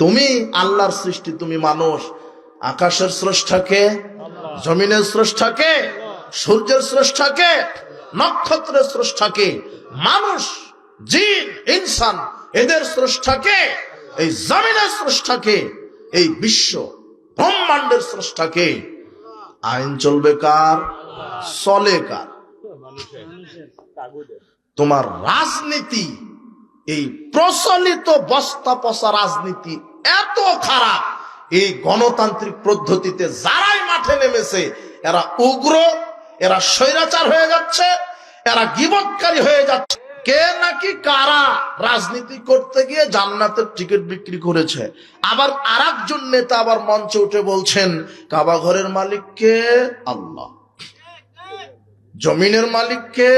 তুমি আল্লাহর সৃষ্টি, তুমি মানুষ। আকাশের স্রষ্টাকে, জমিনের স্রষ্টাকে, সূর্যের স্রষ্টাকে, নক্ষত্রের স্রষ্টাকে, মানুষ, জিন, ইনসান এদের স্রষ্টাকে, এই জমিনের স্রষ্টাকে, এই বিশ্ব ব্রহ্মাণ্ডের স্রষ্টাকে। আইন চলবে কার? চলে কার? তোমার রাজনীতি, এই প্রচলিত বস্তা পচা রাজনীতি এত খারাপ, এই গণতান্ত্রিক পদ্ধতিতে যারাই মাঠে নেমেছে এরা উগ্র, এরা স্বৈরাচার হয়ে যাচ্ছে, এরা গীবতকারী হয়ে যাচ্ছে। কে নাকি কারা রাজনীতি করতে গিয়ে জান্নাতের টিকিট বিক্রি করেছে। আবার আরেকজন নেতা আবার মঞ্চে উঠে বলছেন কাবা ঘরের মালিক কে? আল্লাহ। জমিনের মালিক কে?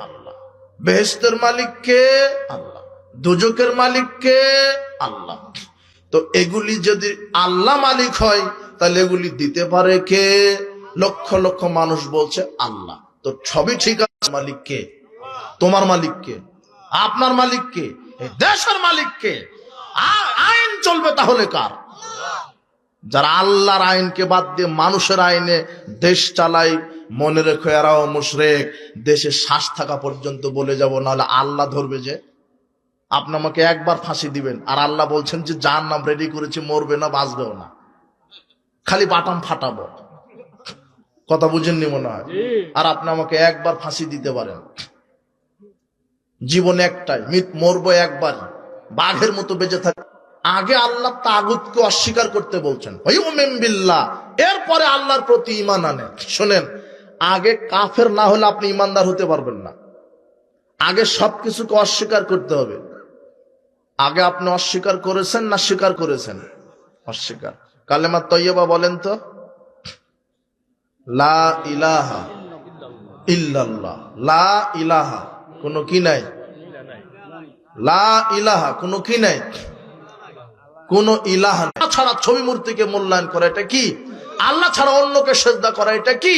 আল্লাহ। বেহেশতের মালিক কে? আল্লাহ। দুজকের মালিক কে? আল্লাহ। তো এগুলি যদি আল্লাহ মালিক হয় তাহলে এগুলি দিতে পারে কে? লক্ষ লক্ষ মানুষ বলছে আল্লাহ। তো সবই ঠিক আছে, মালিক কে? তোমার মালিক কে? আপনার মালিক কে? এই দেশের মালিক কে? আইন চলবে তাহলে কার? যারা আল্লাহর আইনকে বাদ দিয়ে মানুষের আইনে দেশ চালায়, মনে রেখো এরাও মুশরিক। দেশে শ্বাস থাকা পর্যন্ত বলে যাব, নাহলে আল্লাহ ধরবে যে আপনি আমাকে একবার ফাঁসি দিবেন, আর আল্লাহ বলছেন যে জাহান্নাম রেডি করেছি, মরবে না, বাঁচবেও না, খালি বাটাম ফাটাবো। কথা বুঝেননি মনে হয়? আর আপনি আমাকে একবার ফাঁসি দিতে পারেন, জীবন একটাই, মরবো একবার, বাঘের মতো বেঁচে থাকে। আগে আল্লাহ তাগুতকে অস্বীকার করতে বলছেন, এরপরে আল্লাহর প্রতি ঈমান আনেন। শোনেন, আগে কাফের না হলে আপনি ঈমানদার হতে পারবেন না। আগে সবকিছুকে অস্বীকার করতে হবে। আগে আপনি অস্বীকার করেছেন না স্বীকার করেছেন? অস্বীকার। কালেমা তৈয়বা বলেন তো, লা ইলাহা ইল্লাল্লাহ। লা ইলাহা কোনো কি নাই, লা ইলাহা কোনো কি নাই, কোন ইলাহা ছাড়া ছবি মূর্তিকে মূল্যায়ন করা এটা কি? আল্লাহ ছাড়া অন্যকে সেজদা করা এটা কি?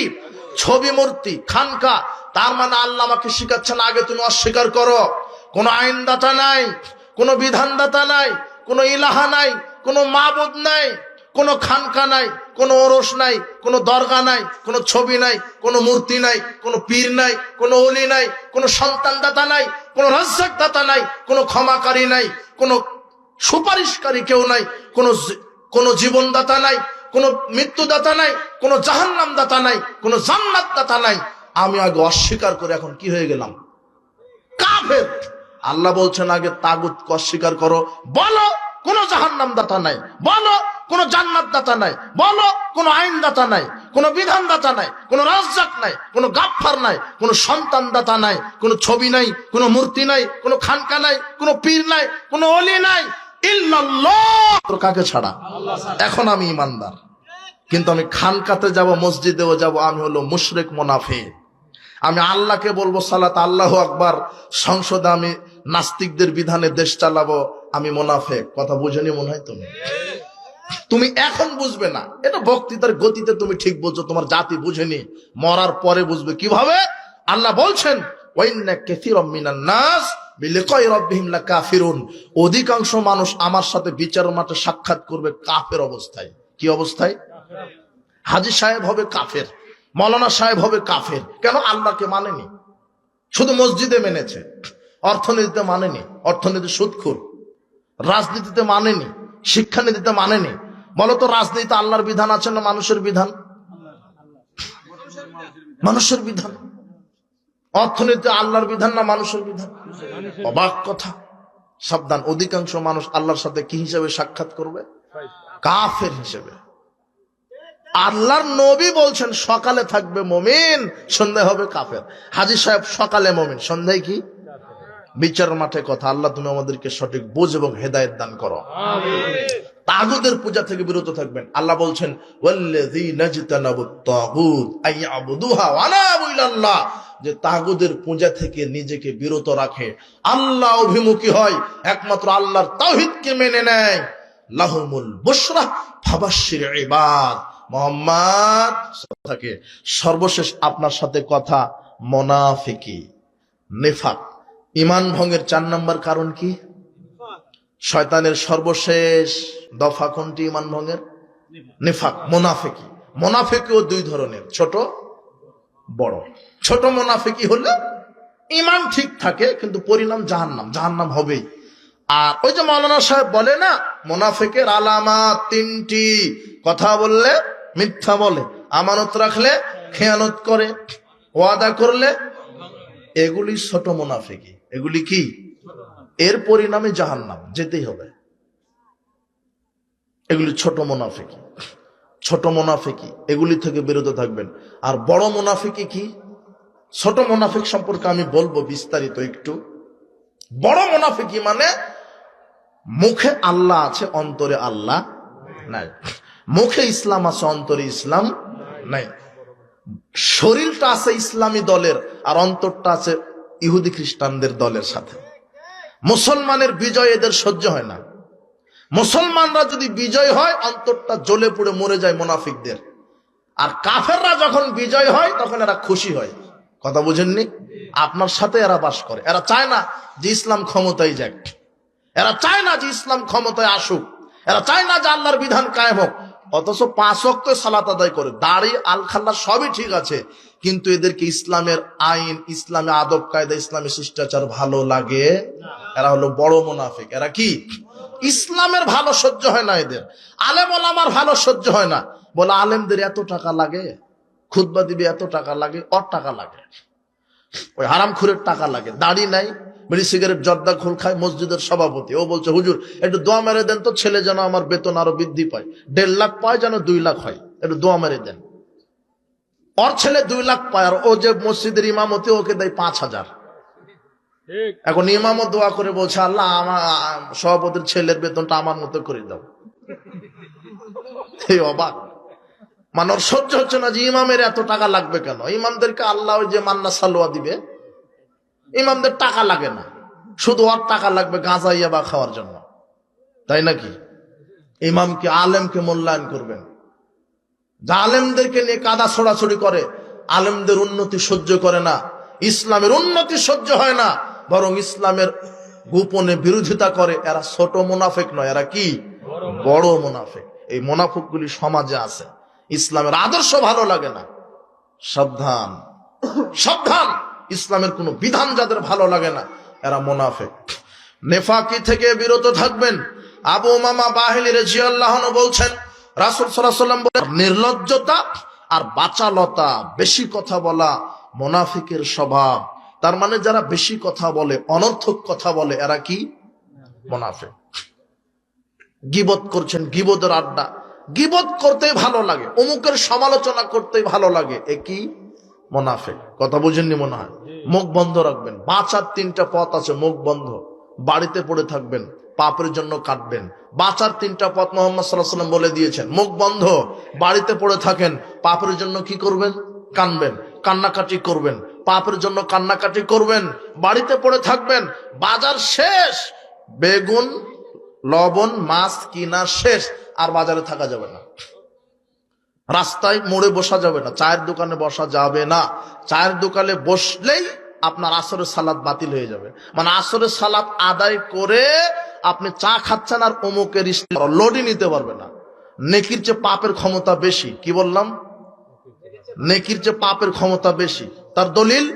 ছবি মূর্তি, খানকা। তার মানে আল্লাহ আমাকে শিখাচ্ছেন আগে তুমি অস্বীকার করো। কোন আইনদাতা নাই, কোন বিধানদাতা নাই, কোন ইলাহা নাই, কোন মাবুদ নাই, কোন খানকা নাই, কোন ওরস নাই, কোন দরগা নাই, কোন ছবি নাই, কোন মূর্তি নাই, কোন পীর নাই, কোন ওলি নাই, কোন সন্তান দাতা নাই, কোন রাজ্জাক দাতা নাই, কোন ক্ষমাকারী নাই, কোন সুপারিশকারী কেউ নাই, কোন জীবনদাতা নাই, কোন মৃত্যুদাতা নাই, কোন জাহান্নাম দাতা নাই, কোন জান্নাত দাতা নাই। আমি আগে অস্বীকার করে এখন কি হয়ে গেলাম? কাফের। আল্লাহ বলছেন আগে তাগুতকে অস্বীকার করো। বলো কোন জাহান্নাম দাতা নাই, বলো কোন জান্নাত দাতা নাই, বলো কোন আইন দাতা নাই, কোন বিধান দাতা নাই, কোন রাজ্জাক নাই, কোন গাফফার নাই, কোন সন্তান দাতা নাই, কোন ছবি নাই, কোন মূর্তি নাই, কোন খানকা নাই, কোন পীর নাই, কোন ওলি নাই, ইল্লাল্লাহ। কাকে ছাড়া? এখন আমি ইমানদার, কিন্তু আমি খানকাতে যাব, মসজিদেও যাব, আমি হলো মুশরিক, মুনাফিক। আমি আল্লাহকে বলবো সালাত আল্লাহু আকবার, সংসদে আমি নাস্তিকদের বিধানে দেশ চালাবো, আমি মুনাফিক। কথা বুঝেনি মনে হয় তুমি? তুমি এখন বুঝবে না, এটা বক্তৃতার গতিতে তুমি ঠিক বুঝছো, তোমার জাতি বুঝেনি, মরার পরে বুঝবে কিভাবে। আল্লাহ বলছেন ওয়াইন্না কাসীরাম মিনান নাস বিলিকাই রাব্বিহিম লাকাফিরুন। অধিকাংশ মানুষ আমার সাথে বিচার মাঠে সাক্ষাৎ করবে কাফের অবস্থায়। কি অবস্থায়? হাজী সাহেব হবে কাফের, মৌলানা সাহেব হবে কাফের। কেন? আল্লাহকে মানেনি, শুধু মসজিদে মেনেছে, অর্থনীতিতে মানেনি, অর্থনীতি সুদখোর, রাজনীতিতে মানেনি, শিক্ষানীতিতে মানেনি। বলতো রাজনীতি আল্লাহর বিধান আছে না মানুষের বিধান? মানুষের বিধান। অর্থনীতি আল্লাহর বিধান না মানুষের বিধান? অবাক কথা। সাবধান, অধিকাংশ মানুষ আল্লাহর সাথে কি হিসেবে সাক্ষাৎ করবে? কাফের হিসেবে। আল্লাহর নবী বলছেন সকালে থাকবে মুমিন, সন্ধ্যায় হবে কাফের। হাজী সাহেব সকালে মুমিন, সন্ধ্যায় কি? বিচার মাঠে কথা। আল্লাহ তুমি আমাদেরকে সঠিক বুঝ এবং হেদায়েত দান করো। তাগুতের পূজা থেকে বিরত থাকবেন। আল্লাহ বলছেন ওয়াল্লাযীনা ইজতানাবুত তাগুত আইয়াবুদুহা ওয়া নাবু ইলাল্লাহ, যে তাগুতের পূজা থেকে নিজেকে বিরত রাখে, আল্লাহ অভিমুখী হয়, একমাত্র আল্লাহর তাওহীদকে মেনে নেয়, লাহুমুল বুশরা ফাবাশশির ইবাদ। মুহাম্মদ থাকে। সর্বশেষ আপনার সাথে কথা, মুনাফিকি, নিফাক। ঈমান ভঙ্গের 4 নম্বর কারণ কি? শয়তানের সর্বশেষ দফা কোনটি ঈমান ভঙ্গের? নিফাক, মুনাফিকি। মুনাফিকিও দুই ধরনের, ছোট বড়। ছোট মুনাফিকি হলে ঈমান ঠিক থাকে কিন্তু পরিণাম জাহান্নাম, জাহান্নাম হবেই। আর ওই যে মাওলানা সাহেব বলে না, মুনাফিকের আলামত তিনটি, কথা বললে মিথ্যা বলে, আমানত রাখলে খেয়ানত করে, ওয়াদা করলে, এগুলি ছোট মুনাফিকি। এগুলি কি? এর পরিণামে জাহান্নাম, যেতেই হবে। এগুলি ছোট মুনাফিকি। ছোট মুনাফিকি, এগুলি থেকে বিরত থাকবেন। আর বড় মুনাফিকি কি? ছোট মুনাফিক সম্পর্কে আমি বলবো বিস্তারিত একটু। বড় মুনাফিকি মানে মুখে আল্লাহ আছে, অন্তরে আল্লাহ নাই। মুখে ইসলাম আছে, অন্তরে ইসলাম নাই। শরীরটা আছে ইসলামী দলের, আর অন্তরটা আছে ইহুদি খ্রিস্টানদের দলের সাথে। মুসলমানের বিজয় এদের সহ্য হয় না। মুসলমানরা যদি বিজয় হয়, অন্তরটা জ্বলে পুড়ে মরে যায় মুনাফিকদের। আর কাফেররা যখন বিজয় হয়, তখন এরা খুশি হয়। কথা বুঝেননি? আপনার সাথে এরা বাস করে। এরা চায় না যে ইসলাম ক্ষমতায় যাক, এরা চায় না যে ইসলাম ক্ষমতায় আসুক, এরা চায় না যে আল্লাহর বিধান কায়েম হোক। অথচ 5 ওয়াক্ত সালাত আদায় করে, দাড়ি আলখাল্লা সবই ঠিক আছে, কিন্তু এদেরকে ইসলামের আইন, ইসলামে আদব কায়দা, ইসলামী শিষ্টাচার ভালো লাগে। এরা হলো বড় মুনাফিক। এরা কি? ইসলামের ভালো সহ্য হয় না এদের, আলেম ওলামার ভালো সহ্য হয় না। বলে আলেমদের এত টাকা লাগে, খুতবা দিবে এত টাকা লাগে, ওর টাকা লাগে, ওই হারামখুরের টাকা লাগে। দাড়ি নাই, বিড়ি সিগারেট জর্দা খোল খায়, মসজিদের সভাপতি। ও বলছে হুজুর একটু দোয়া মেরে দেন তো, ছেলে যেন আমার বেতন আরো বৃদ্ধি পায়, 1.5 লাখ পায় যেন 2 লাখ হয়, একটু দোয়া মেরে দেন। ওর ছেলে 2 লাখ পায়, আর ও যে মসজিদের ইমামতি, ওকে দেয় 5,000। এখন ইমামও দোয়া করে বলছে, আল্লাহ আমার সভাপতির ছেলের বেতনটা আমার মতো করে দাও। এই অবাক, মানে ওর সহ্য হচ্ছে না যে ইমামের এত টাকা লাগবে কেন। ইমামদেরকে আল্লাহ ওই যে মান্না সালোয়া দিবে, ইমামদের টাকা লাগে না, শুধু ওর টাকা লাগবে গাঁজা ইয়াবা খাওয়ার জন্য, তাই নাকি? ইমামকে, আলেমকে মূল্যায়ন করবেন। যা আলেমদেরকে নিয়ে কাদা ছোড়াছড়ি করে, আলেমদের উন্নতি সহ্য করে না, ইসলামের উন্নতি সহ্য হয় না, বরং ইসলামের গোপনে বিরোধিতা করে, এরা ছোট মুনাফিক নয়, এরা কি? বড় মুনাফিক। এই মুনাফিকগুলি সমাজে আছে। ইসলামের আদর্শ ভালো লাগে না, সাবধান সাবধান। ইসলামের কোন বিধান যাদের ভালো লাগে না, এরা মুনাফিক। নেফাকি থেকে বিরত থাকবেন। আবু উমামা বাহিলি রাদিয়াল্লাহু আনহু বলছেন, রাসূল সাল্লাল্লাহু আলাইহি ওয়াসাল্লাম বলেন, নির্লজ্জতা আর বাচালতা, বেশি কথা বলা মুনাফিকের স্বভাব। তার মানে যারা বেশি কথা বলে, অনর্থক কথা বলে, এরা কি? মুনাফিক। গীবত করছেন, গীবতের আড্ডা, গীবত করতেই ভালো লাগে, অমুকের সমালোচনা করতেই ভালো লাগে, এ কি? মুনাফিক। কথা বুঝেননি মনে হয়? মুখ বন্ধ রাখবেন। বাঁচার 3টা পথ আছে। মুখ বন্ধ, বাড়িতে পড়ে থাকবেন, পাপের জন্য কাটবেন। বাঁচার 3টা পথ মুহাম্মদ সাল্লাল্লাহু আলাইহি ওয়াসাল্লাম বলে দিয়েছেন। মুখ বন্ধ, বাড়িতে পড়ে থাকেন, পাপের জন্য কি করবেন? কানবেন, কান্নাকাটি করবেন, পাপের জন্য কান্নাকাটি করবেন, বাড়িতে পড়ে থাকবেন। বাজার শেষ, বেগুন লবণ মাছ কিনা শেষ, আর বাজারে থাকা যাবে না, রাস্তায় মোড়ে বসা যাবে না, চায়ের দোকানে বসা যাবে না। চায়ের দোকানে বসলেই আপনার আসরের সালাত বাতিল হয়ে যাবে। মানে আসরের সালাত আদায় করে আপনি চা খাচ্ছেন, আর অমুকের লোডই নিতে পারবে না। নেকির চেয়ে পাপের ক্ষমতা বেশি। কি বললাম? নেকির চেয়ে পাপের ক্ষমতা বেশি। তার দলিল,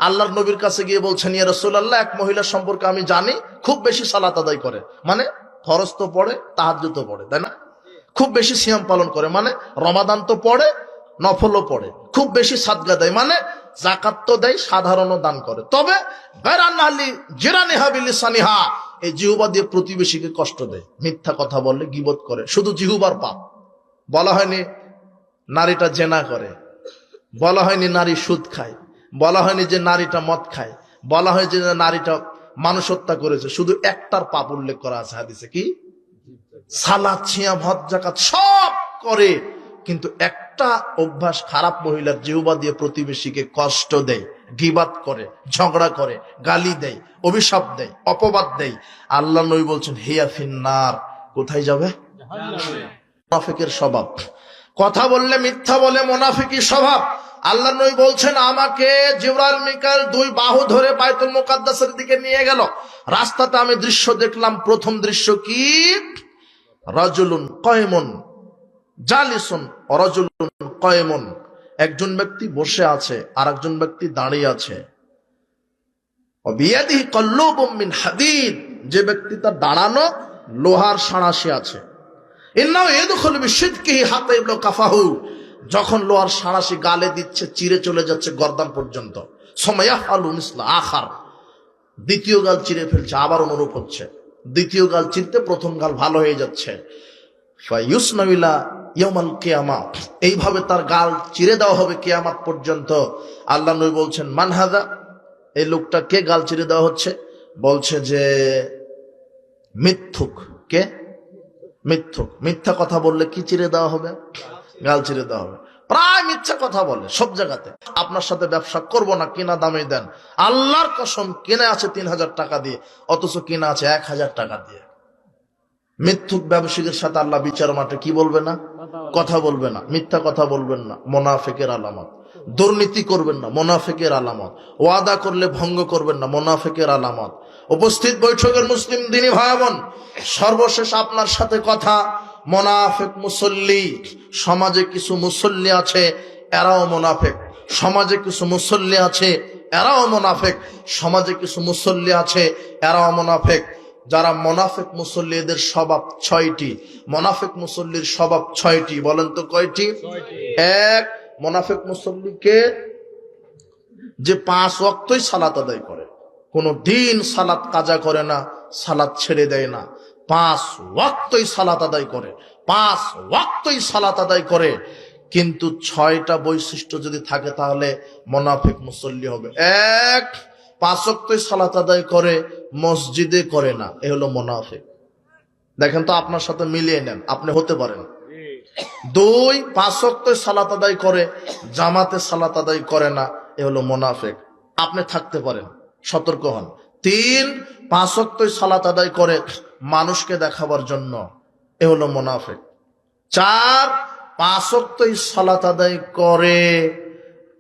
আল্লাহর নবীর কাছে গিয়ে বলছেন, ইয়া রাসূলুল্লাহ, এক মহিলা সম্পর্কে আমি জানি, খুব বেশি সালাত আদায় করে, মানে ফরজ তো পড়ে, তাহাজ্জুদ তো পড়ে, তাই না? খুব বেশি সিয়াম পালন করে, মানে রমাদান তো পড়ে, নফলও পড়ে, খুব বেশি সাদকা দেয়, মানে যাকাত তো দেয়, সাধারণও দান করে। তবে গায়রান্নালি জিরানিহা বিলিসানিহা, এই জিহ্বা দিয়ে প্রতিবেশীকে কষ্ট দেয়, মিথ্যা কথা বলে, গীবত করে, শুধু জিহ্বার পাপ। বলা হয়নি নারীটা জেনা করে, বলা হয়নি নারী সুদ খায়, বলা হয়নি যে নারীটা মদ খায়, বলা হয় যে নারীটা মানুষ হত্যা করেছে, শুধু একটার পাপ উল্লেখ করা আছে হাদিসে। কি? সালাত, সিয়াম, হজ, যাকাত সব করে, কিন্তু একটা অভ্যাস খারাপ, মহিলার জিহ্বা দিয়ে প্রতিবেশীকে কষ্ট দেয়, গীবাত করে, ঝগড়া করে, গালি দেয়, অভিশাপ দেয়, অপবাদ দেয়। আল্লাহ নবী বলছেন, হিয়া ফিন্নার, কোথায় যাবে? জাহান্নামে। মুনাফিকের স্বভাব, কথা বললে মিথ্যা বলে, মুনাফিকি স্বভাব। আল্লাহ নবী বলছেন, আমাকে জিবরাইল মিকাইল দুই বাহু ধরে বাইতুল মুকাদ্দাসের দিকে নিয়ে গেল। রাস্তাতে আমি দৃশ্য দেখলাম। প্রথম দৃশ্য কি? রাজুলুন কায়িমুন জালিসুন রাজুলুন কায়িমুন, একজন ব্যক্তি বসে আছে আর একজন ব্যক্তি দাঁড়িয়ে আছে। বিয়াদিহি কাল্লুবুম মিন হাদিদ, যে ব্যক্তি তার দাঁড়ানো লোহার সাঁড়াশি আছে। ইন্নাহু ইয়াদখুলু বিশিদকিহি হাত্তা ইয়াবলুগা কাফাহু, যখন লোহার সাঁড়াশি গালে দিচ্ছে চিরে চলে যাচ্ছে গর্দান পর্যন্ত। সুমাইয়াফআলু মিসলা আখার, দ্বিতীয় গাল চিরে ফেলছে, আবার অনুরূপ হচ্ছে। দ্বিতীয় গাল চিরতে প্রথম গাল ভালো হয়ে যাচ্ছে। ফায়ুসনাউ ইলা ইয়াউমাল কিয়ামাহ, এইভাবে তার গাল চিরে দেওয়া হবে কিয়ামত পর্যন্ত। আল্লাহ নবী বলছেন, মান হাযা, এই লোকটা কে গাল চিরে দেওয়া হচ্ছে? বলছে যে মিথ্যুক। কে? মিথ্যুক। মিথ্যা কথা বললে কি চিরে দেওয়া হবে? গাল চিরে দেওয়া হবে। প্রায় মিথ্যা কথা বলে সব জায়গাতে। আপনার সাথে ব্যবসা করব না, কিনা দামে দেন। আল্লাহর কসম, কিনে আছে 3000 টাকা দিয়ে, অথচ কিনা আছে 1000 টাকা দিয়ে। মিথ্যুক ব্যবসায়ীদের সাথে আল্লাহ বিচার মাঠে কি বলবে না? কথা বলবে না। মিথ্যা কথা বলবেন না, মুনাফিকের আলামত। দুর্নীতি করবেন না, মুনাফিকের আলামত। ওয়াদা করলে ভঙ্গ করবেন না, মুনাফিকের আলামত। উপস্থিত বৈঠকের মুসলিম দিনী ভাই বোন, সর্বশেষ আপনার সাথে কথা, মুনাফিক মুসল্লি। সমাজে কিছু মুসল্লি আছে, এরাও মুনাফিক। সমাজে কিছু মুসল্লি আছে, এরাও মুনাফিক। সমাজে কিছু মুসল্লি আছে, এরাও মুনাফিক। যারা মুনাফিক মুসল্লি, এদের স্বভাব 6টি। মুনাফিক মুসল্লির স্বভাব 6টি। বলেন তো কয়টি? এক, মুনাফিক মুসল্লিকে যে 5 ওয়াক্তই সালাত আদায় করে, কোনো দিন সালাত কাজা করে না, সালাত ছেড়ে দেয় না, 5 ওয়াক্তই সালাত আদায় করে, 5 ওয়াক্তই সালাত আদায় করে। কিন্তু 6টা বৈশিষ্ট্য যদি থাকে তাহলে মুনাফিক মুসল্লি হবে। এক, 5 ওয়াক্তই সালাত আদায় করে, মসজিদে করে না, এ হলো মুনাফিক। দেখেন তো, আপনার সাথে মিলিয়ে নেন, আপনি হতে পারেন। 2, 5 ওয়াক্তই সালাত আদায় করে, জামাতে সালাত আদায় করে না, এ হলো মুনাফিক। আপনি থাকতে পারেন, সতর্ক হন। 3, 5 ওয়াক্তই সালাত আদায় করে মানুষকে দেখাবার জন্য, এ হলো মুনাফিক। 4, 5 ওয়াক্তই সালাত আদায় করে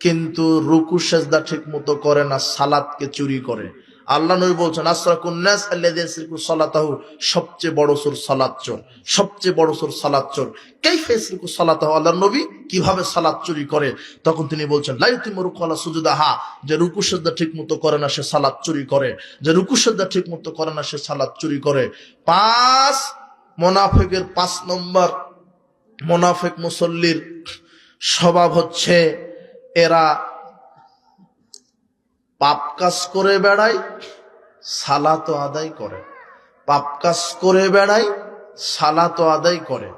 কিন্তু রুকু সেজদা ঠিক মতো করে না, সালাতকে চুরি করে। আল্লাহ নবী বলছেন, আসরাকুন নাস আল্লাযী ইয়াসরিকু সালাতাহু, সবচেয়ে বড় চোর সালাত চোর, সবচেয়ে বড় চোর সালাত চোর। কাইফা ইয়াসরিকু সালাতাহু, আল্লাহ নবী কিভাবে সালাত চুরি করে? তখন তিনি বলছেন, লা ইউতিমু রুকু ওয়ালা সুজুদাহা, যে রুকু সেজদা ঠিক মতো করে না সে সালাত চুরি করে, যে রুকু সেজদা ঠিক মতো করে না সে সালাত চুরি করে। 5, মুনাফিকের 5 নম্বর মুনাফিক মুসল্লির স্বভাব হচ্ছে, এরা পাপ কাজ করে বেড়ায়, সালাত আদায় করে। পাপ কাজ করে বেড়ায়, সালাত আদায় করে।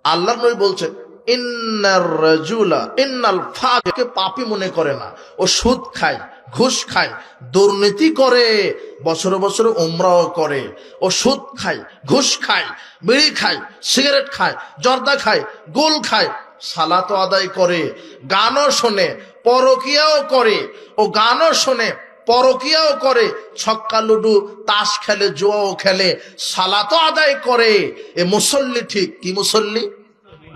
আল্লাহ নবী বলছেন, ইন্নার রাজুলা ইন্নাল ফাজিরকে পাপী মনে করে না। ও সুদ খায়, ঘুষ খায়, দুর্নীতি করে, বছরে বছরে উমরাও করে। ও সুদ খায়, ঘুষ খায়, বিড়ি খায়, সিগারেট খায়, জর্দা খায়, গোল খায়, সালাত আদায় করে, গানও শোনে, পরকিয়াও করে। ও গানও শোনে, পরকিয়াও করে, ছক্কা লুডু তাস খেলে, জুয়াও খেলে, সালাতও আদায় করে। এ মুসল্লি ঠিক। কি মুসল্লি?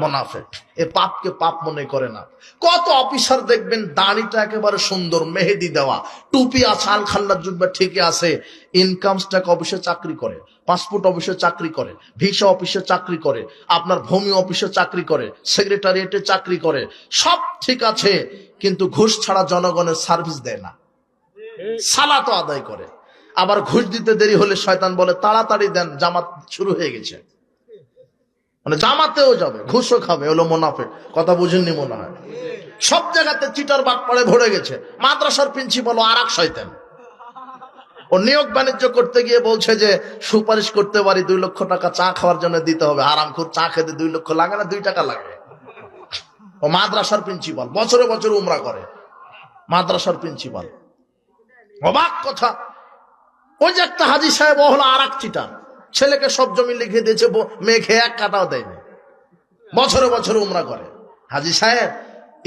মুনাফিক। এ পাপকে পাপ মনে করে না। কত অফিসার দেখবেন দাড়িটা একেবারে সুন্দর, মেহেদি দেওয়া, টুপি আছে, আলখাল্লার জুব্বা ঠিকই আছে, ইনকাম ট্যাক্স অফিসে চাকরি করে, পাসপোর্ট অফিসে চাকরি করে, ভিসা অফিসে চাকরি করে, আপনার ভূমি অফিসে চাকরি করে, সেক্রেটারিয়েটে চাকরি করে, সব ঠিক আছে, কিন্তু ঘুষ ছাড়া জনগণের সার্ভিস দেয় না, সালাত আদায় করে। আবার ঘুষ দিতে দেরি হলে শয়তান বলে, তাড়াতাড়ি দেন, জামাত শুরু হয়ে গেছে। মানে জামাতেও যাবে, ঘুষও খাবে, হলো মুনাফিক। কথা বুঝেননি মনে হয়। সব জায়গাতে চিটার বাটপাড়ে ভরে গেছে। মাদ্রাসার প্রিন্সিপাল আর এক শয়তান। ও নিয়োগ বাণিজ্য করতে গিয়ে বলছে যে সুপারিশ করতে পারি, 2 লক্ষ টাকা চা খাওয়ার জন্য দিতে হবে। আরামখোর, চা খেতে 2 লক্ষ লাগে না, 2 টাকা লাগে। ও মাদ্রাসার প্রিন্সিপাল, বছরে বছরে উমরা করে, মাদ্রাসার প্রিন্সিপাল। অবাক কথা। ওই যে একটা হাজী সাহেব, ও হলো আর এক চিটার। ছেলেকে সব জমি লিখে দিয়েছে, মেয়ে খেয়ে 1 কাটাও দেয়নি, বছরে বছরে উমরা করে। হাজী সাহেব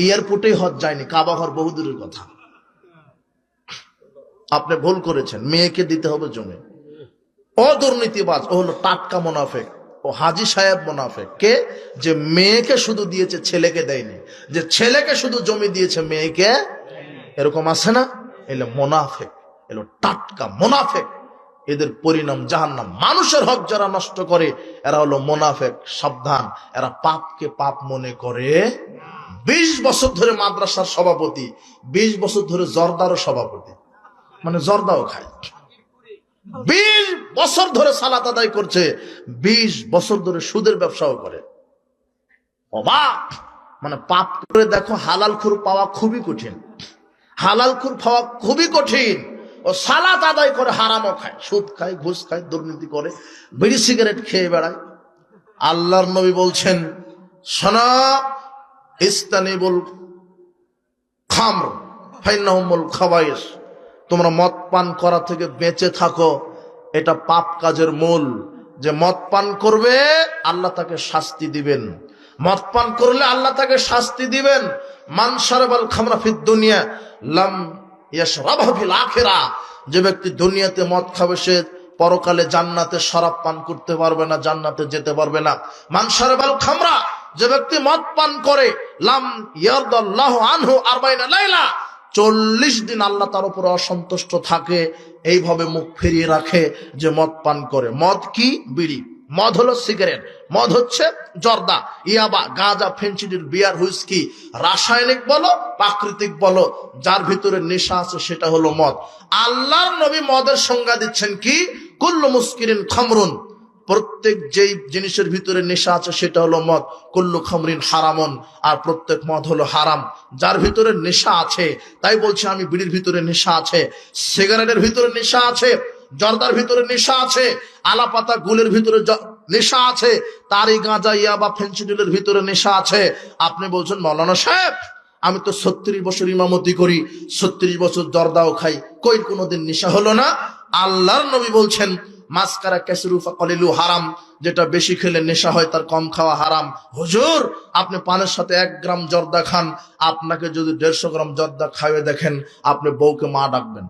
এয়ারপোর্টে হজ যায়নি, কাবা ঘর বহুদূরের কথা। আপনি ভুল করেছেন, মেয়েকে দিতে হবে জমি। ও দুর্নীতিবাজ, ও হলো টাটকা মুনাফিক। ও হাজি সাহেব মুনাফেক। কে? যে মেয়েকে শুধু দিয়েছে, ছেলেকে দেয়নি, যে ছেলেকে শুধু জমি দিয়েছে, মেয়েকে, এরকম আছে না? এলো মুনাফেক, এলো টাটকা মুনাফেক। এদের পরিণাম জাহান্নাম। মানুষের হক যারা নষ্ট করে এরা হলো মুনাফেক। সাবধান, এরা পাপকে পাপ মনে করে। 20 বছর ধরে মাদ্রাসার সভাপতি, 20 বছর ধরে জর্দারও সভাপতি, মানে জর্দাও খায়। 20 বছর ধরে সালাত আদায় করছে, 20 বছর ধরে সুদের ব্যবসাও করে। অবাক! মানে পাপ করে দেখো, হালাল খুর পাওয়া খুবই কঠিন, হালাল খুর পাওয়া খুবই কঠিন। ও সালাত আদায় করে হারামও খায়, সুদ খায়, ঘুষ খায়, দুর্নীতি করে, বিড়ি সিগারেট খেয়ে বেড়ায়। আল্লাহর নবী বলছেন, শোনা, ইস্তানিবুল খামর ফাইন্নাহুমুল খাবাইস, তোমরা মদ পান করা থেকে বেঁচে থাকো, এটা পাপ কাজের মূল। যে মদ পান করবে আল্লাহ তাকে শাস্তি দিবেন, মদ পান করলে আল্লাহ তাকে শাস্তি দিবেন। মান শারাবাল খামরা ফিদ দুনিয়া লাম ইয়াশরাবহা ফিল আখিরাহ, যে ব্যক্তি দুনিয়াতে মদ খাবে সে পরকালে জান্নাতে শরাব পান করতে পারবে না, জান্নাতে যেতে পারবে না। মান শারাবাল খামরা, যে ব্যক্তি মদ পান করে, লাম ইয়ারদাল্লাহু আনহু 40 লাইলা, 40 দিন আল্লাহ তার উপর অসন্তুষ্ট থাকে। এইভাবে মুখ ফিরিয়ে রাখে যে মদ পান করে। মদ কি? বিড়ি। মদ হলো সিগারেট, মদ হচ্ছে জর্দা, ইয়াবা, গাঁজা, ফেন্সিডিল, বিয়ার, হুইস্কি, রাসায়নিক বলো প্রাকৃতিক বলো, যার ভিতরে নেশা আছে সেটা হলো মদ। আল্লাহর নবী মদের সংজ্ঞা দিচ্ছেন কি? কুল্লু মুস্কিরিন খামরুন, প্রত্যেক যেই জিনিসের ভিতরে নেশা আছে সেটা হলো মদ। কুল্লু খামরিন হারামন, আর প্রত্যেক মদ হলো হারাম। যার ভিতরে নেশা আছে, তাই বলছি আমি, বিড়ির ভিতরে নেশা আছে, সিগারেটের ভিতরে নেশা আছে, জর্দার ভিতরে নেশা আছে, আলাপাতা গুলের ভিতরে নেশা আছে, তারি, গাঁজা, ইয়াবা, ফেন্সিডিলের ভিতরে নেশা আছে। আপনি বলছেন, মৌলানা সাহেব আমি তো 36 বছর ইমামতি করি, 36 বছর জর্দাও খাই, কই কোনোদিন নেশা হলো না? আল্লাহর নবী বলছেন, মাসকারা কাসরু ফাকালিলু হারাম, যেটা বেশি খেলে নেশা হয় তার কম খাওয়া হারাম। হুজুর আপনি পানের সাথে 1 গ্রাম জর্দা খান, আপনাকে যদি 150 গ্রাম জর্দা খাইয়ে দেখেন, আপনি বউকে মা ডাকবেন।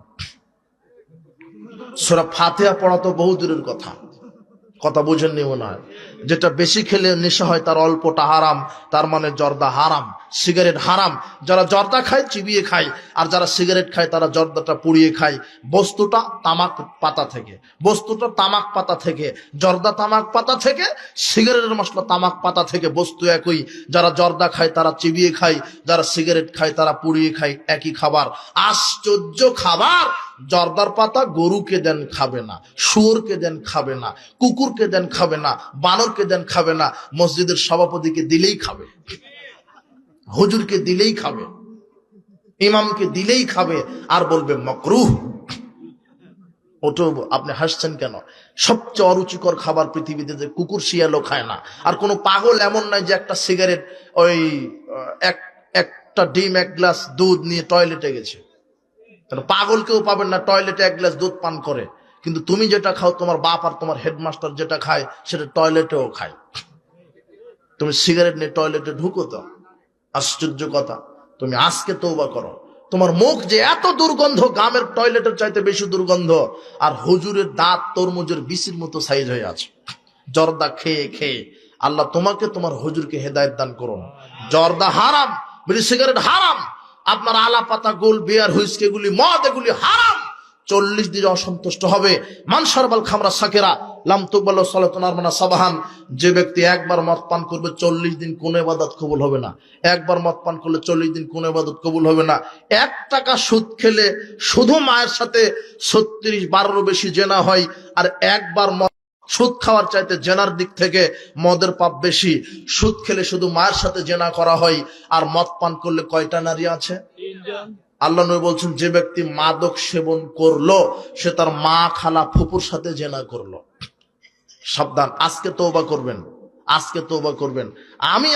সূরা ফাতিহা পড়া তো বহু দূরের কথা, কথা বুঝেননি মনে হয়। যেটা বেশি খেলে নেশা হয় তার অল্পটা হারাম, তার মানে জর্দা হারাম, সিগারেট হারাম। যারা জর্দা খায় চিবিয়ে খায়, আর যারা সিগারেট খায় তারা জর্দাটা পুড়িয়ে খায়। বস্তুটা তামাক পাতা থেকে, বস্তুটা তামাক পাতা থেকে, জর্দা তামাক পাতা থেকে, সিগারেটের মশলা তামাক পাতা থেকে, বস্তু একই। যারা জর্দা খায় তারা চিবিয়ে খায়, যারা সিগারেট খায় তারা পুড়িয়ে খায়, একই খাবার। আশ্চর্য খাবার! জর্দার পাতা গরুকে দেন খাবে না, শুয়োরকে দেন খাবে না, কুকুরকে দেন খাবে না, বানরকে দেন খাবে না, মসজিদের সভাপতিকে দিলেই খাবে, হুজুরকে দিলেই খাবে, ইমামকে দিলেই খাবে, আর বলবে মাকরুহ। ওটো আপনি হাসছেন কেন? সবচেয়ে অরুচিকর খাবার পৃথিবীতে যে কুকুর শিয়ালও খায় না। আর কোনো পাগল এমন নাই যে একটা সিগারেট, ওই একটা ডিম, 1 গ্লাস দুধ নিয়ে টয়লেটে গেছে। পাগল কেউ পাবেন না টয়লেটে 1 গ্লাস দুধ পান করে। কিন্তু তুমি যেটা খাও, তোমার বাপ আর তোমার হেডমাস্টার যেটা খায় সেটা টয়লেটেও খায়। তুমি সিগারেট নিয়ে টয়লেটে ঢুকো তো? আশ্চর্য কথা। তুমি আজকে তওবা করো। তোমার মুখ যে এত দুর্গন্ধ, গ্রামের টয়লেটের চাইতে বেশি দুর্গন্ধ, আর হুজুরের দাঁত তরমুজের বিচির মতো সাইজ হয়ে আছে জর্দা খেয়ে খেয়ে। আল্লাহ তোমাকে তোমার হুজুরকে হেদায়েত দান করুন। জর্দা হারাম, বিড়ি সিগারেট হারাম, আপনার আলা পাতা, গোল, বিয়ার, হুইস্কি, এগুলি মদ, এগুলি হারাম। 40 দিন অসন্তুষ্ট হবে। মান শারবাল খামরা সাকেরা লাম তুকবালু সালাতুন আরবানা সাবাহান, যে ব্যক্তি একবার মদ পান করবে 40 দিন কোন ইবাদত কবুল হবে না। একবার মদ পান করলে 40 দিন কোন ইবাদত কবুল হবে না। 1 টাকা সুদ খেলে শুধু মায়ের সাথে 36-12 বেশি জেনা হয়, আর একবার সুদ খাওয়ার চাইতে জেনার দিক থেকে মদের পাপ বেশি। সুদ খেলে শুধু মায়ের সাথে জেনা করা হয়, আর মদ পান করলে কয়টা নারী আছে? 3 জন। আল্লাহ নবী বলছেন, যে ব্যক্তি মাদক সেবন করলো সে তার মা, খালা, ফুপুর সাথে জেনা করলো। সাবধান, আজকে তওবা করবেন, আজকে তওবা করবেন। আমি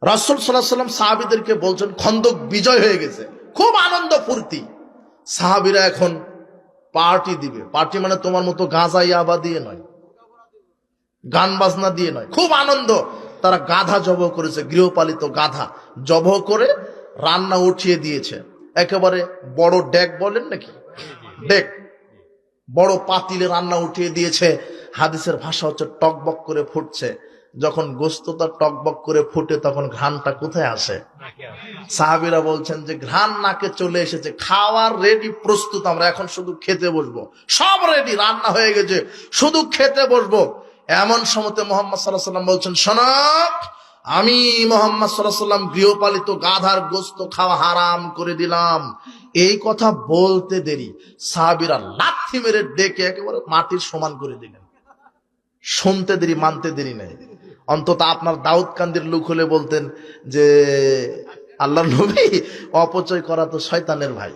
রাসূল সাল্লাল্লাহু আলাইহি ওয়াসাল্লাম সাহাবীদেরকে বলছেন, খন্দক বিজয় হয়ে গেছে, খুব আনন্দ ফুর্তি। সাহাবীরা এখন পার্টি দিবে। পার্টি মানে তোমার মতো গাঁজা ইয়াবা দিয়ে নয়, গান বাজনা দিয়ে নয়, খুব আনন্দ। তারা গাধা জবাহ করেছে, গৃহপালিত গাধা জবাহ করে রান্না উঠিয়ে দিয়েছে। একেবারে বড় ডেক বলেন নাকি, ডেক, বড় পাতিলে রান্না উঠিয়ে দিয়েছে। হাদিসের ভাষা হচ্ছে টকবক করে ফুটছে। যখন গোস্তটা টকবক করে ফুটে তখন ঘ্রাণটা কোথায় আসে? সাহাবীরা বলছেন যে ঘ্রাণ নাকে চলে এসেছে, খাওয়ার রেডি, প্রস্তুত, আমরা এখন শুধু খেতে বসবো, সব রেডি, রান্না হয়ে গেছে, শুধু খেতে বসবো। এমন সময়তে মুহাম্মদ সাল্লাল্লাহু আলাইহি ওয়াসাল্লাম বলছেন, শোনো, আমি মুহাম্মদ সাল্লাল্লাহু আলাইহি ওয়াসাল্লাম গৃহপালিত গাধার গোস্ত খাওয়া হারাম করে দিলাম। এই কথা বলতে দেরি সাহাবীরা লাথি মেরে ডেকে একেবারে মাটির সমান করে দিলেন। শুনতে দেরি, মানতে দেরি নাই। অন্তত আপনার দাউদ কান্দির লোক হলে বলতেন যে আল্লাহর নবী, অপচয় করা তো শয়তানের ভাই।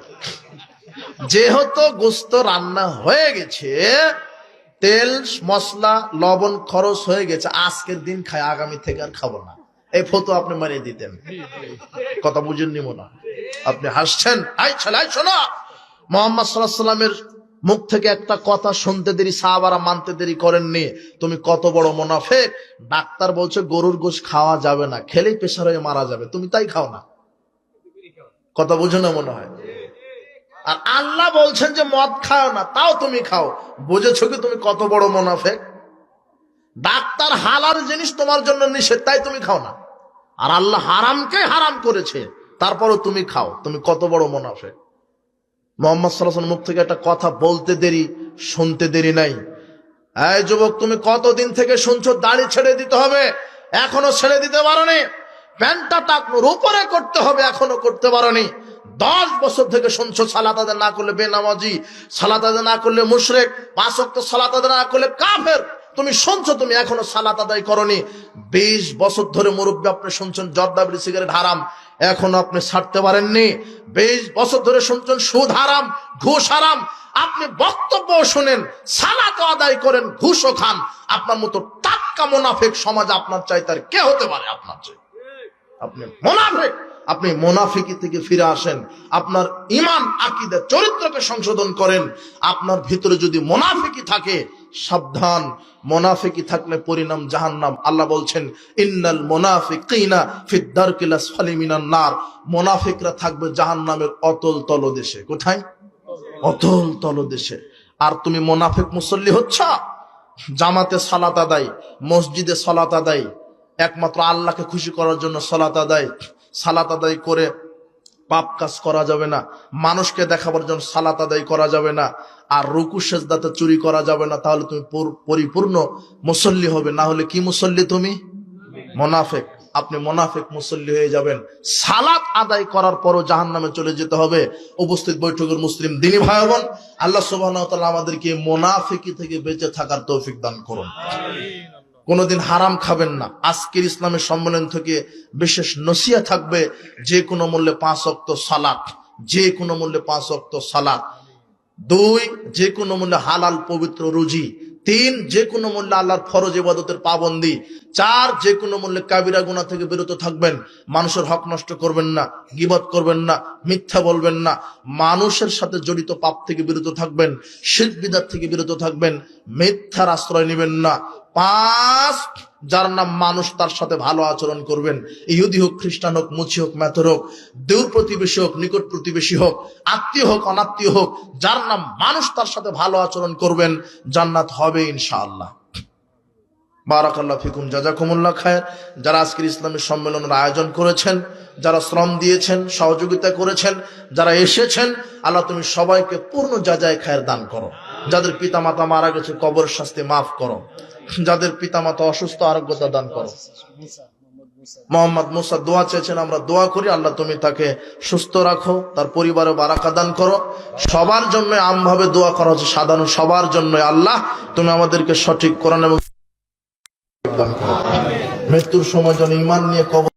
যেহেতু গোস্ত রান্না হয়ে গেছে, তেল মশলা লবণ খরচ হয়ে গেছে, আজকের দিন খাই, আগামী থেকে আর খাবো না, এই ফটো আপনি মারিয়ে দিতেন। কথা বুঝেননি মনে হয়? আপনি হাসছেন। আই ছেলে, শোনো, মুহাম্মদ সাল্লাল্লাহু আলাইহি ওয়াসাল্লামের মুখ থেকে একটা কথা শুনতে দেরি, সাহাবারা মানতে দেরি করেননি। তুমি কত বড় মুনাফিক! ডাক্তার বলছে গরুর গোশত খাওয়া যাবে না, খেলেই প্রেসার হয়ে মারা যাবে, তুমি তাই খাও না। কথা বুঝো না মনে হয়? আর আল্লাহ বলছেন যে মদ খাও না, তাও তুমি খাও। বুঝেছো কি তুমি কত বড় মুনাফিক? ডাক্তার হালাল জিনিস তোমার জন্য নিষেধ, তাই তুমি খাও না। আর আল্লাহ হারামকে হারাম করেছে, তারপরও তুমি খাও। তুমি কত বড় মুনাফিক! মুহাম্মদ সাল্লাল্লাহু আলাইহি ওয়াসাল্লাম মুখ থেকে একটা কথা বলতে দেরি, শুনতে দেরি নাই। এই যুবক, তুমি কতদিন থেকে শুনছো দাড়ি ছেড়ে দিতে হবে, এখনো ছেড়ে দিতে পারোনি? প্যান্টটা টাকনোর উপরে করতে হবে, এখনো করতে পারোনি? 10 বছর থেকে শুনছো সালাত আদায় না করলে বেনামাজি, সালাত আদায় না করলে মুশরিক, 5 ওয়াক্ত সালাত আদায় না করলে কাফের। তুমি শুনছো, তুমি এখনো সালাত আদায় করনি। 20 বছর ধরে মুরব্বী আপনি শুনছেন জর্দা বিড়ি সিগারেট হারাম, এখনো আপনি ছাড়তে পারেননি। 20 বছর ধরে শুনছেন সুদ হারাম, ঘুষ হারাম, আপনি বক্তব্য শুনেন, সালাত আদায় করেন, ঘুষও খান। আপনার মতো টাটকা মুনাফিক সমাজ আপনার চাইতে আর কে হতে পারে? আপনার চাই আপনি মুনাফিক। আপনি মুনাফিকি থেকে ফিরে আসেন, আপনার ঈমান, আকীদা, চরিত্রকে সংশোধন করেন। আপনার ভিতরে যদি মুনাফিকি থাকে, সাবধান, মুনাফিকি থাকলে পরিণাম জাহান্নাম। আল্লাহ বলছেন, ইন্নাল মুনাফিকিনা ফিদ দারকিল আসফালি মিনান নার। মুনাফিকরা থাকবে জাহান্নামের অতল তলদেশে। কোথায়? অতল তলদেশে। আর তুমি মুনাফিক মুসল্লি হচ্ছ, জামাতে সালাত আদায়, মসজিদে সালাত আদায়, একমাত্র আল্লাহকে খুশি করার জন্য সালাত আদায়। সালাত আদায় করে পাপ কাজ করা যাবে না, মানুষকে দেখাবার জন্য সালাত আদায় করা যাবে না, আর রুকু সেজদাতে চুরি করা যাবে না। তাহলে তুমি পরিপূর্ণ মুসল্লি হবে, না হলে কি মুসল্লি? তুমি মুনাফিক। আপনি মুনাফিক মুসল্লি হয়ে যাবেন। সালাত আদায় করার পরও জাহান্নামে চলে যেতে হবে। উপস্থিত বৈঠকের মুসলিম দিনী ভাই বোন, আল্লাহ সুবহানাহু ওয়া তাআলা আমাদেরকে মুনাফিকি থেকে বেঁচে থাকার তৌফিক দান করুন। কোনোদিন হারাম খাবেন না। আজকের ইসলামের সম্মেলন থেকে বিশেষ নসিহত থাকবে, যে কোনো মূল্যে 5 ওয়াক্ত সালাত, যে কোনো মূল্যে 5 ওয়াক্ত সালাত। 2, যে কোনো মূল্যে হালাল পবিত্র রুজি। 3, যে কোনো মূল্যে আল্লাহর ফরজ ইবাদতের পাবন্দি। 4, যে কোনো মূল্যে কাবিরা গুনাহ থেকে বিরত থাকবেন। মানুষের হক নষ্ট করবেন না, গীবত করবেন না, মিথ্যা বলবেন না, মানুষের সাথে জড়িত পাপ থেকে বিরত থাকবেন, শিরক বিদআত থেকে বিরত থাকবেন, মিথ্যার আশ্রয় নেবেন না। 5, যার নাম মানুষ, তার সাথে ভালো আচরণ করবেন। ইহুদি হোক, খ্রিস্টান হোক, মুচি হোক, মেথর হোক, দূর প্রতিবেশী হোক, নিকট প্রতিবেশী হোক, আত্মীয় হোক, অনাত্মীয় হোক, যার নাম মানুষ, তার সাথে ভালো আচরণ করবেন, জান্নাত হবে ইনশাআল্লাহ। বারাকাল্লাহু ফিকুম, জাযাকুমুল্লাহ খায়র। যারা আজকের ইসলামী সম্মেলনের আয়োজন করেছেন, যারা শ্রম দিয়েছেন, সহযোগিতা করেছেন, যারা এসেছেন, আল্লাহ তুমি সবাইকে পূর্ণ জাযায়ে খায়র দান করো। যাদের পিতামাতা মারা গেছে, কবরের শাস্তি মাফ করো। যাদের পিতামাতা অসুস্থ, আরোগ্যতা দান করো। মোহাম্মদ মুসা দোয়া চেয়েছেন, আমরা দোয়া করি, আল্লাহ তুমি তাকে সুস্থ রাখো, তার পরিবারে বারাকা দান করো। সবার জন্য আমভাবে দোয়া করা হচ্ছে, সাধারণ সবার জন্য। আল্লাহ তুমি আমাদেরকে সঠিক কোরআন এবং দান করো। মৃত্যুর সময় যেন ঈমান নিয়ে কবর